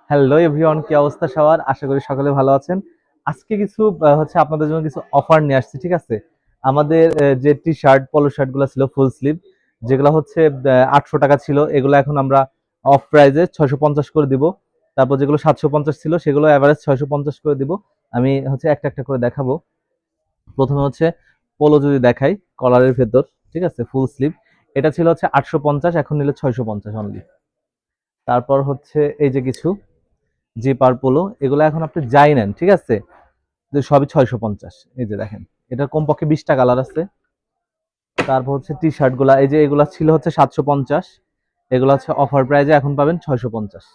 Hello everyone, কি অবস্থা সবার? আশা করি সকলে ভালো আছেন। আজকে কিছু হচ্ছে আপনাদের জন্য কিছু অফার নিয়ে আসছি, ঠিক আছে? আমাদের যে টি শার্ট পলো শার্ট গুলো ছিল ফুল স্লিভ, যেগুলো হচ্ছে 800 টাকা ছিল, এগুলো এখন আমরা অফ প্রাইজে 650 করে দিব। তারপর যেগুলো 750 ছিল সেগুলো অ্যাভারেজ 650 করে দিব। আমি হচ্ছে একটা একটা করে দেখাবো। প্রথমে হচ্ছে পোলো যদি দেখাই, কলারের ভেতর, ঠিক আছে, ফুল স্লিভ, এটা ছিল হচ্ছে 850, এখন নিলে 650 অনলি। তারপর হচ্ছে এই যে কিছু জি পার পোলো, এগুলো এখন আপনি যাই নেন, ঠিক আছে, যে সবই 650। এই যে দেখেন, এটা কমপক্ষে 20টা কালার আছে। তারপর হচ্ছে টি শার্ট গুলা, এই যে এগুলা ছিল হচ্ছে 750, এগুলো হচ্ছে অফার প্রাইজে এখন পাবেন 650।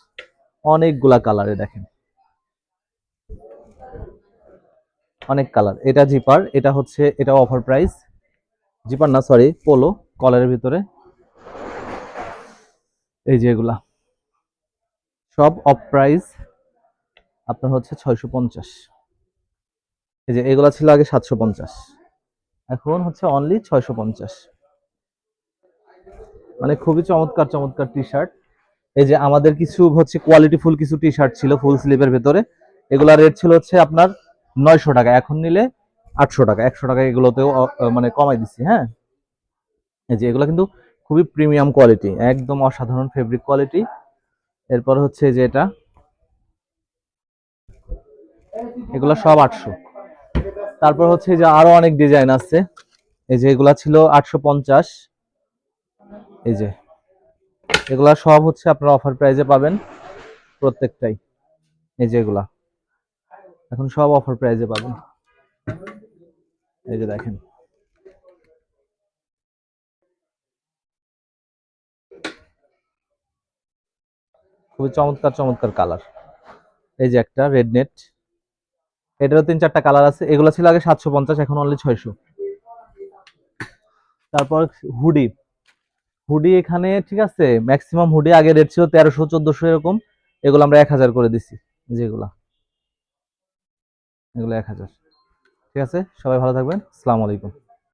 অনেকগুলা কালারে দেখেন, অনেক কালার। এটা জিপার, এটা হচ্ছে এটা অফার প্রাইস। জিপার না, সরি, পোলো, কলারের ভিতরে। এই যে এগুলা সব অফ প্রাইস আপনার হচ্ছে 650। এই যে এগুলা ছিল আগে 750, এখন হচ্ছে অনলি 650। মানে খুবই চমৎকার চমৎকার টি শার্ট। এই যে আমাদের কিছু হচ্ছে কোয়ালিটি ফুল কিছু টি শার্ট ছিল ফুল স্লিভের ভেতরে, এগুলা রেট ছিল হচ্ছে আপনার 900 টাকা, এখন নিলে 800 টাকা, 100 টাকা এগুলোতেও মানে কমাই দিচ্ছি, হ্যাঁ। এই যে এগুলো কিন্তু খুবই প্রিমিয়াম কোয়ালিটি, একদম অসাধারণ ফেব্রিক কোয়ালিটি। এরপর হচ্ছে যে এটা, এগুলো সব 800। তারপর হচ্ছে যে আরো অনেক ডিজাইন আছে। এই যে এগুলা ছিল 850। এই যে এগুলা সব হচ্ছে আপনারা অফার প্রাইজে পাবেন প্রত্যেকটাই। এই যে এগুলা এখন সব অফার প্রাইজে পাবেন। এই যে দেখেন, খুবই চমৎকার চমৎকার কালার। এই যে একটা রেড নেট, এটারও 3-4টা কালার আছে। এগুলো ছিল আগে 750, এখন অনলি 600। তারপর হুডি, হুডি এখানে ঠিক আছে, ম্যাক্সিমাম হুডি আগে রেট ছিল 1300 1400 এরকম, এগুলো আমরা 1000 করে দিছি। যেগুলা এগুলো 1000। ঠিক আছে, সবাই ভালো থাকবেন, আসসালামু আলাইকুম।